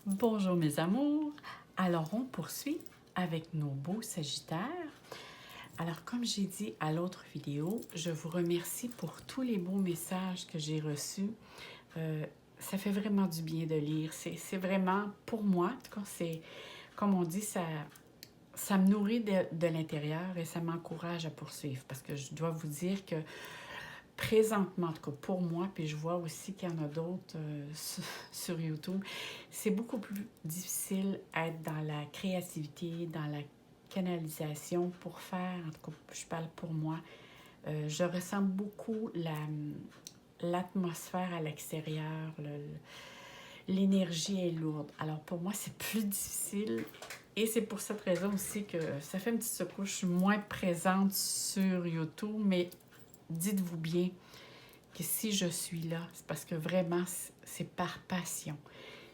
Bonjour mes amours. Alors on poursuit avec nos beaux Sagittaires. Alors comme j'ai dit à l'autre vidéo, je vous remercie pour tous les beaux messages que j'ai reçus. Ça fait vraiment du bien de lire. C'est vraiment pour moi, en tout cas, c'est comme on dit, ça me nourrit de l'intérieur et ça m'encourage à poursuivre parce que je dois vous dire que présentement, en tout cas pour moi, puis je vois aussi qu'il y en a d'autres sur YouTube, c'est beaucoup plus difficile d'être dans la créativité, dans la canalisation pour faire, en tout cas je parle pour moi, je ressens beaucoup l'atmosphère à l'extérieur, l'énergie est lourde. Alors pour moi, c'est plus difficile et c'est pour cette raison aussi que ça fait une petite secousse. Je suis moins présente sur YouTube, mais dites-vous bien que si je suis là, c'est parce que vraiment, c'est par passion.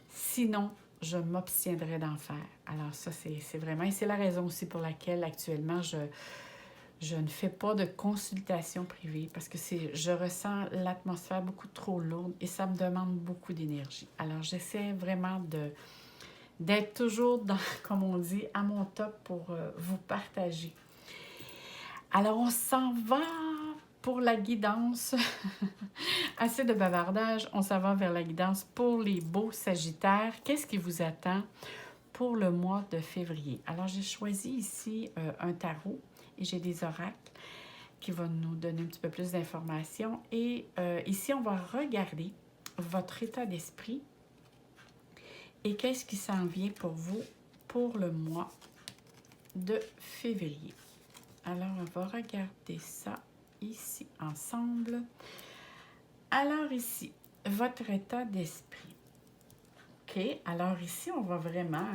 Sinon, je m'obstiendrais d'en faire. Alors ça, c'est vraiment... Et c'est la raison aussi pour laquelle actuellement, je ne fais pas de consultation privée parce que je ressens l'atmosphère beaucoup trop lourde et ça me demande beaucoup d'énergie. Alors j'essaie vraiment d'être toujours, dans, comme on dit, à mon top pour vous partager. Alors on s'en va pour la guidance. Assez de bavardage, on s'en va vers la guidance pour les beaux Sagittaires. Qu'est-ce qui vous attend pour le mois de février? Alors, j'ai choisi ici un tarot et j'ai des oracles qui vont nous donner un petit peu plus d'informations. Et ici, on va regarder votre état d'esprit et qu'est-ce qui s'en vient pour vous pour le mois de février. Alors, on va regarder ça ici ensemble. Alors ici, votre état d'esprit. OK, alors ici, on va vraiment,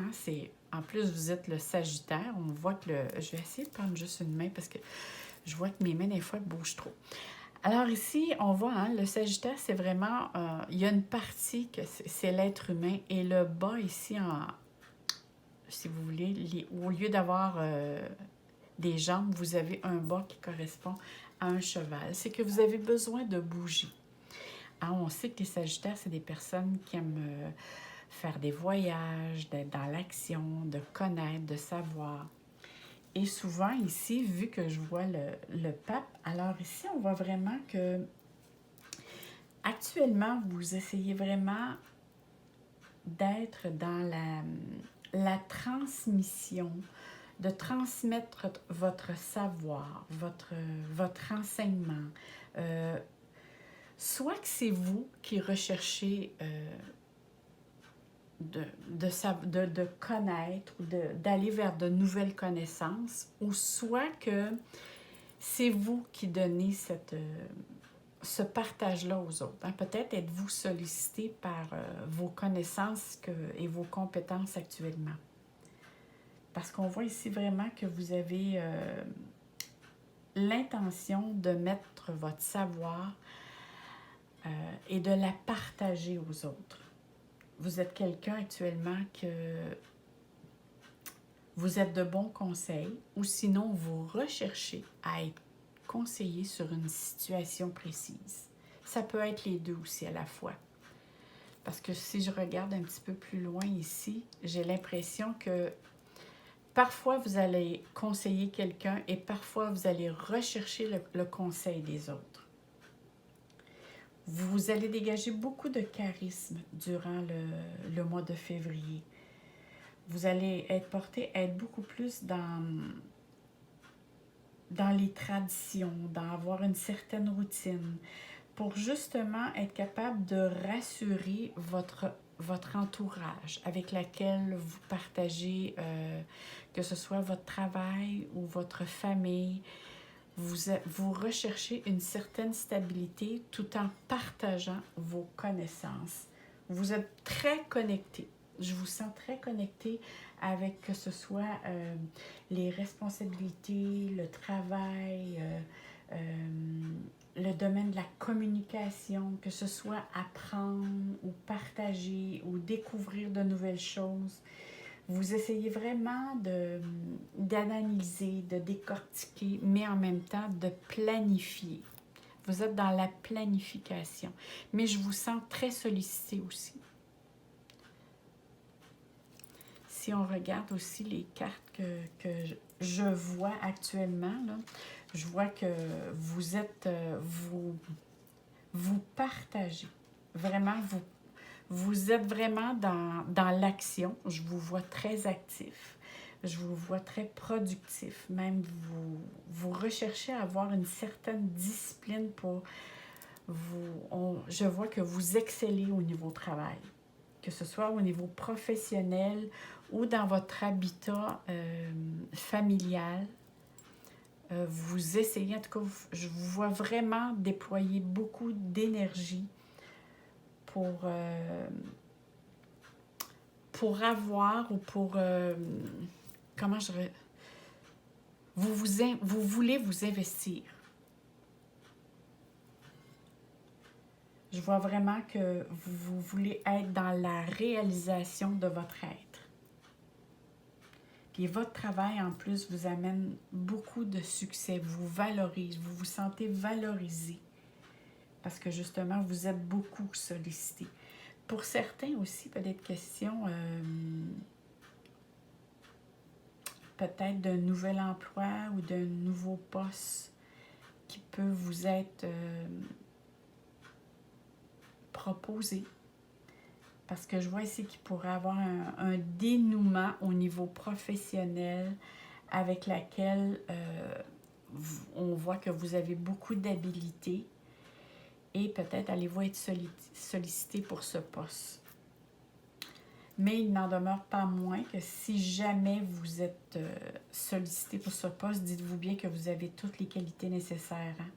en plus, vous êtes le Sagittaire, on voit que je vais essayer de prendre juste une main parce que je vois que mes mains, des fois, bougent trop. Alors ici, on voit, le Sagittaire, c'est vraiment, il y a une partie que c'est l'être humain et le bas ici, si vous voulez, au lieu d'avoir des jambes, vous avez un bas qui correspond à un cheval. C'est que vous avez besoin de bouger. On sait que les Sagittaires, c'est des personnes qui aiment faire des voyages, d'être dans l'action, de connaître, de savoir. Et souvent ici, vu que je vois le pape, alors ici, on voit vraiment que actuellement, vous essayez vraiment d'être dans la transmission, de transmettre votre savoir, votre enseignement. Soit que c'est vous qui recherchez de connaître ou d'aller vers de nouvelles connaissances, ou soit que c'est vous qui donnez ce partage-là aux autres. Peut-être êtes-vous sollicité par vos connaissances et vos compétences actuellement. Parce qu'on voit ici vraiment que vous avez l'intention de mettre votre savoir et de la partager aux autres. Vous êtes quelqu'un actuellement que vous êtes de bons conseils ou sinon vous recherchez à être conseillé sur une situation précise. Ça peut être les deux aussi à la fois. Parce que si je regarde un petit peu plus loin ici, j'ai l'impression que parfois vous allez conseiller quelqu'un et parfois vous allez rechercher le conseil des autres. Vous allez dégager beaucoup de charisme durant le mois de février. Vous allez être porté à être beaucoup plus dans les traditions, dans avoir une certaine routine, pour justement être capable de rassurer votre entourage avec lequel vous partagez, que ce soit votre travail ou votre famille. Vous recherchez une certaine stabilité tout en partageant vos connaissances. Vous êtes très connecté. Je vous sens très connecté avec que ce soit les responsabilités, le travail, le domaine de la communication, que ce soit apprendre ou partager ou découvrir de nouvelles choses. Vous essayez vraiment d'analyser, de décortiquer, mais en même temps de planifier. Vous êtes dans la planification. Mais je vous sens très sollicité aussi. si on regarde aussi les cartes que je vois actuellement, là, je vois que vous êtes, vous partagez. Vraiment, vous êtes vraiment dans l'action. Je vous vois très actif. Je vous vois très productif. Même vous recherchez à avoir une certaine discipline pour vous. Je vois que vous excellez au niveau travail. Que ce soit au niveau professionnel ou dans votre habitat familial. Vous essayez, en tout cas, je vous vois vraiment déployer beaucoup d'énergie pour avoir ou pour, comment je dirais, vous voulez vous investir. Je vois vraiment que vous voulez être dans la réalisation de votre être. Puis votre travail, en plus, vous amène beaucoup de succès, vous valorise, vous vous sentez valorisé. Parce que justement, vous êtes beaucoup sollicité. Pour certains aussi, peut-être question peut-être d'un nouvel emploi ou d'un nouveau poste qui peut vous être proposé. Parce que je vois ici qu'il pourrait avoir un dénouement au niveau professionnel avec laquelle on voit que vous avez beaucoup d'habilité et peut-être allez-vous être sollicité pour ce poste. Mais il n'en demeure pas moins que si jamais vous êtes sollicité pour ce poste, dites-vous bien que vous avez toutes les qualités nécessaires. Hein?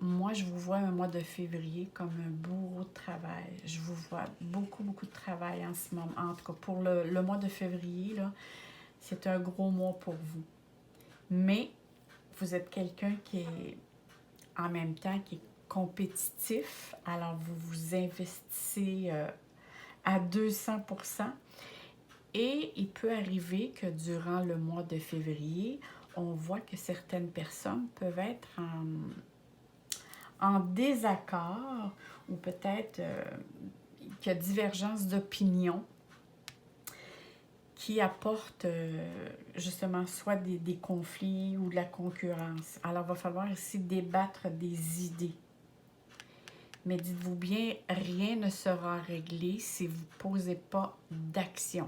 Moi, je vous vois un mois de février comme un bourreau de travail. Je vous vois beaucoup, beaucoup de travail en ce moment. En tout cas, pour le mois de février, là, c'est un gros mois pour vous. Mais vous êtes quelqu'un qui est en même temps qui est compétitif. Alors, vous vous investissez à 200%. Et il peut arriver que durant le mois de février, on voit que certaines personnes peuvent être en désaccord ou peut-être qu'il y a divergence d'opinion qui apportent justement soit des conflits ou de la concurrence. Alors, il va falloir ici débattre des idées. Mais dites-vous bien, rien ne sera réglé si vous ne posez pas d'action.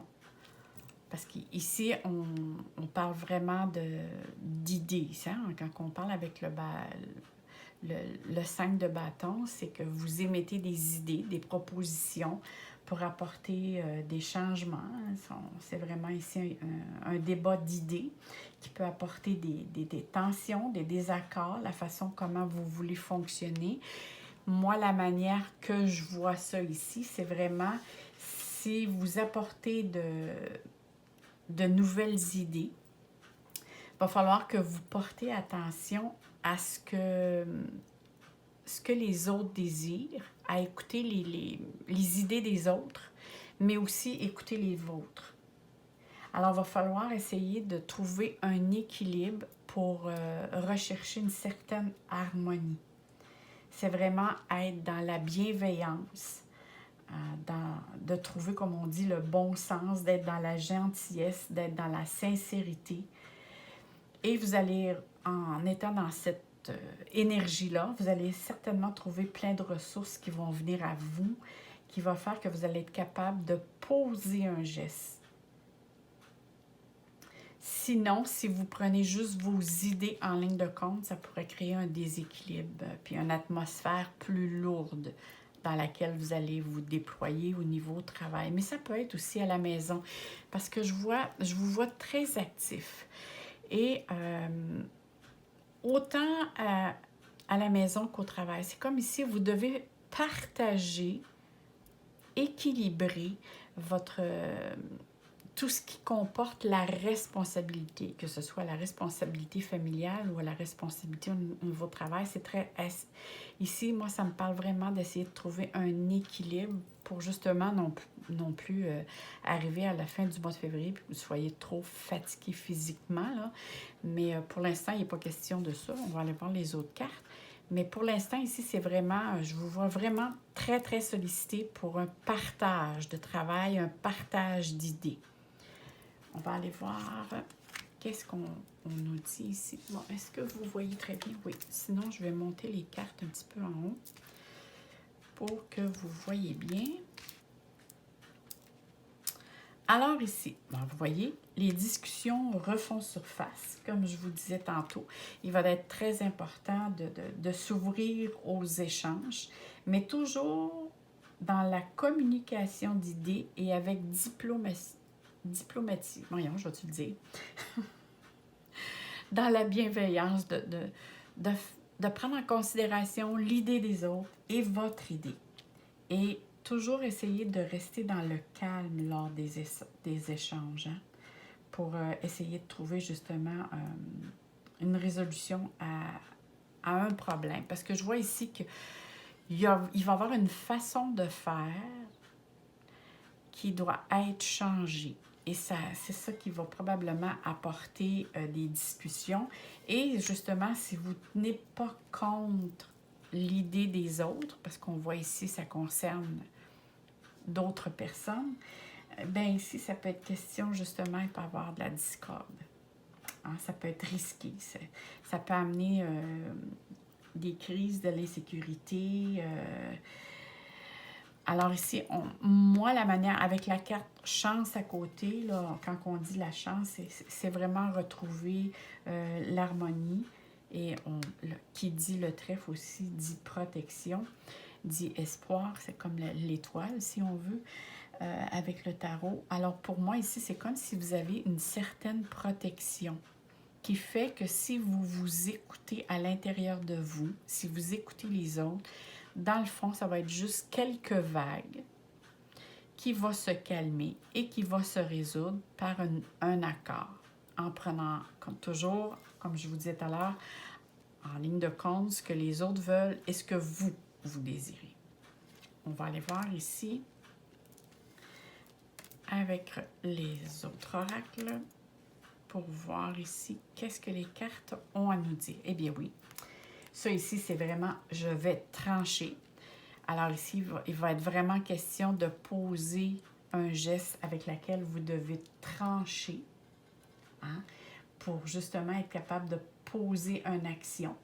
Parce qu'ici, on parle vraiment d'idées. Hein? Quand on parle avec le 5 de bâton, c'est que vous émettez des idées, des propositions pour apporter des changements. C'est vraiment ici un débat d'idées qui peut apporter des tensions, des désaccords, la façon comment vous voulez fonctionner. Moi, la manière que je vois ça ici, c'est vraiment si vous apportez de nouvelles idées, il va falloir que vous portez attention à ce que les autres désirent, à écouter les idées des autres, mais aussi écouter les vôtres. Alors, il va falloir essayer de trouver un équilibre pour rechercher une certaine harmonie. C'est vraiment être dans la bienveillance, de trouver, comme on dit, le bon sens, d'être dans la gentillesse, d'être dans la sincérité. Et vous allez, en étant dans cette énergie-là, vous allez certainement trouver plein de ressources qui vont venir à vous, qui va faire que vous allez être capable de poser un geste. Sinon, si vous prenez juste vos idées en ligne de compte, ça pourrait créer un déséquilibre, puis une atmosphère plus lourde dans laquelle vous allez vous déployer au niveau travail. Mais ça peut être aussi à la maison, parce que je vous vois très actif. Et autant à la maison qu'au travail. C'est comme ici, vous devez partager, équilibrer tout ce qui comporte la responsabilité, que ce soit la responsabilité familiale ou la responsabilité au niveau travail. C'est très... Ici, moi, ça me parle vraiment d'essayer de trouver un équilibre pour justement non plus arriver à la fin du mois de février et que vous soyez trop fatigué physiquement. Là. Mais pour l'instant, il n'est pas question de ça. On va aller voir les autres cartes. Mais pour l'instant, ici, c'est vraiment, je vous vois vraiment très, très sollicité pour un partage de travail, un partage d'idées. On va aller voir qu'est-ce qu'on nous dit ici. Bon, est-ce que vous voyez très bien? Oui. Sinon, je vais monter les cartes un petit peu en haut pour que vous voyez bien. Alors ici, bon, vous voyez, les discussions refont surface. Comme je vous disais tantôt, il va être très important de s'ouvrir aux échanges, mais toujours dans la communication d'idées et avec diplomatie. Voyons, je vais-tu le dire? Dans la bienveillance, de prendre en considération l'idée des autres et votre idée. Et toujours essayer de rester dans le calme lors des échanges, hein, pour essayer de trouver justement une résolution à un problème. Parce que je vois ici qu'il va y avoir une façon de faire qui doit être changée. Et c'est ça qui va probablement apporter des discussions. Et justement, si vous ne tenez pas compte l'idée des autres, parce qu'on voit ici, ça concerne d'autres personnes, bien ici, ça peut être question justement, il peut y avoir de la discorde. Hein, ça peut être risqué. Ça peut amener des crises de l'insécurité. Alors ici, moi, la manière, avec la carte chance à côté, là, quand on dit la chance, c'est vraiment retrouver l'harmonie. Et qui dit le trèfle aussi, dit protection, dit espoir, c'est comme l'étoile, si on veut, avec le tarot. Alors pour moi, ici, c'est comme si vous avez une certaine protection qui fait que si vous vous écoutez à l'intérieur de vous, si vous écoutez les autres, dans le fond, ça va être juste quelques vagues qui vont se calmer et qui vont se résoudre par un accord, en prenant, comme toujours, comme je vous disais tout à l'heure, en ligne de compte, ce que les autres veulent et ce que vous désirez. On va aller voir ici avec les autres oracles pour voir ici qu'est-ce que les cartes ont à nous dire. Eh bien oui, ça ici, c'est vraiment « je vais trancher ». Alors ici, il va être vraiment question de poser un geste avec lequel vous devez trancher, hein, pour justement être capable de poser une action.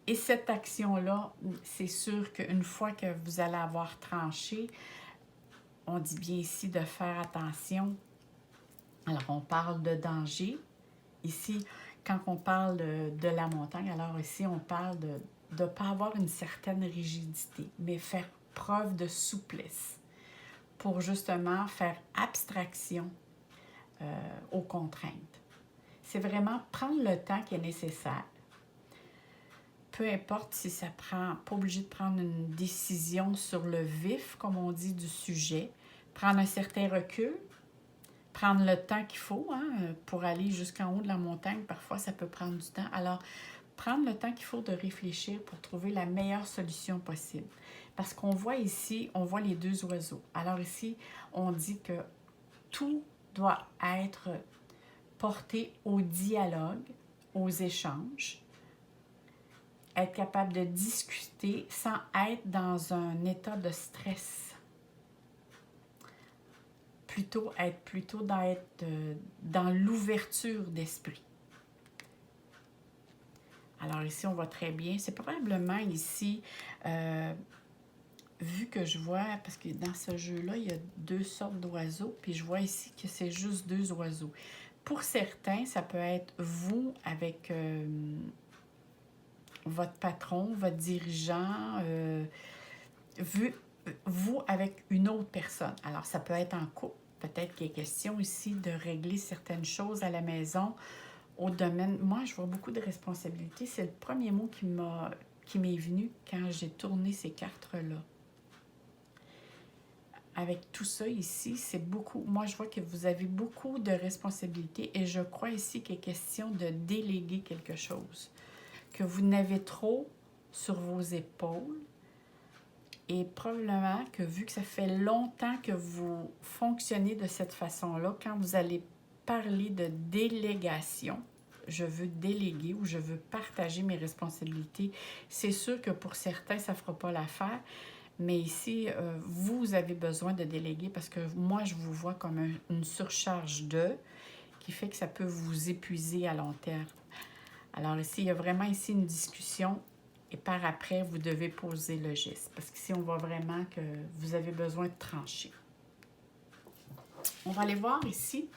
Et cette action-là, c'est sûr qu'une fois que vous allez avoir tranché, on dit bien ici de faire attention. Alors, on parle de danger. Ici, quand on parle de la montagne, alors ici, on parle de ne pas avoir une certaine rigidité, mais faire preuve de souplesse pour justement faire abstraction aux contraintes. C'est vraiment prendre le temps qui est nécessaire. Peu importe si ça prend, pas obligé de prendre une décision sur le vif, comme on dit, du sujet, prendre un certain recul, prendre le temps qu'il faut, hein, pour aller jusqu'en haut de la montagne. Parfois, ça peut prendre du temps. Alors, prendre le temps qu'il faut de réfléchir pour trouver la meilleure solution possible. Parce qu'on voit ici, on voit les deux oiseaux. Alors ici, on dit que tout doit être porté au dialogue, aux échanges, être capable de discuter sans être dans un état de stress. Plutôt dans l'ouverture d'esprit. Alors ici, on voit très bien. C'est probablement ici, vu que je vois, parce que dans ce jeu-là, il y a deux sortes d'oiseaux, puis je vois ici que c'est juste deux oiseaux. Pour certains, ça peut être vous avec votre patron, votre dirigeant, vous avec une autre personne. Alors, ça peut être en couple. Peut-être qu'il est question ici de régler certaines choses à la maison, au domaine... Moi, je vois beaucoup de responsabilités. C'est le premier mot qui m'est venu quand j'ai tourné ces cartes-là. Avec tout ça ici, c'est beaucoup... Moi, je vois que vous avez beaucoup de responsabilités et je crois ici qu'il est question de déléguer quelque chose, que vous n'avez trop sur vos épaules. Et probablement que vu que ça fait longtemps que vous fonctionnez de cette façon-là, quand vous allez parler de délégation, je veux déléguer ou je veux partager mes responsabilités, c'est sûr que pour certains, ça ne fera pas l'affaire, Mais ici, vous avez besoin de déléguer parce que moi, je vous vois comme une surcharge de qui fait que ça peut vous épuiser à long terme. Alors ici, il y a vraiment ici une discussion et par après, vous devez poser le geste. Parce qu'ici, on voit vraiment que vous avez besoin de trancher. On va aller voir ici.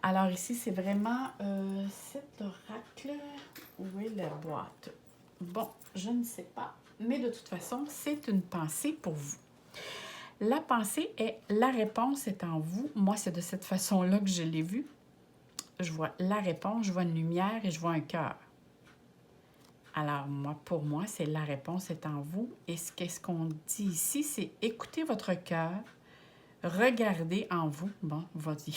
Alors ici, c'est vraiment cet oracle. Où est la boîte? Bon, je ne sais pas. Mais de toute façon, c'est une pensée pour vous. La pensée est la réponse est en vous. Moi, c'est de cette façon-là que je l'ai vue. Je vois la réponse, je vois une lumière et je vois un cœur. Alors, moi, pour moi, c'est la réponse est en vous. Et qu'est-ce qu'on dit ici? C'est écoutez votre cœur, regardez en vous. Bon, vas-y.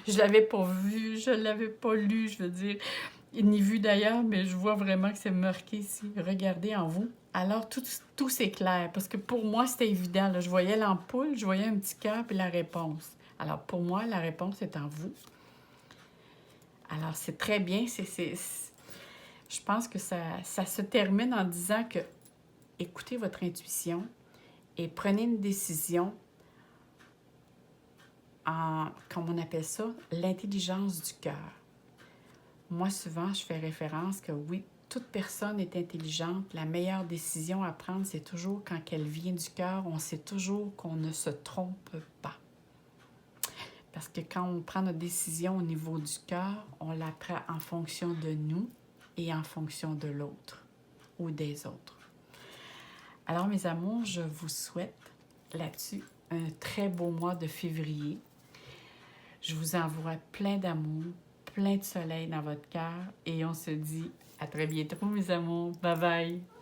Je ne l'avais pas vu, je ne l'avais pas lu, je veux dire, ni vu d'ailleurs, mais je vois vraiment que c'est marqué ici. Regardez en vous. Alors, tout s'éclaire, parce que pour moi, c'était évident. Là. Je voyais l'ampoule, je voyais un petit cœur, puis la réponse. Alors, pour moi, la réponse est en vous. Alors, c'est très bien. Je pense que ça se termine en disant que écoutez votre intuition et prenez une décision en, comme on appelle ça, l'intelligence du cœur. Moi, souvent, je fais référence que oui, toute personne est intelligente. La meilleure décision à prendre, c'est toujours quand elle vient du cœur. On sait toujours qu'on ne se trompe pas. Parce que quand on prend notre décision au niveau du cœur, on la prend en fonction de nous et en fonction de l'autre ou des autres. Alors, mes amours, je vous souhaite là-dessus un très beau mois de février. Je vous envoie plein d'amour, plein de soleil dans votre cœur et on se dit à très bientôt, mes amours. Bye bye!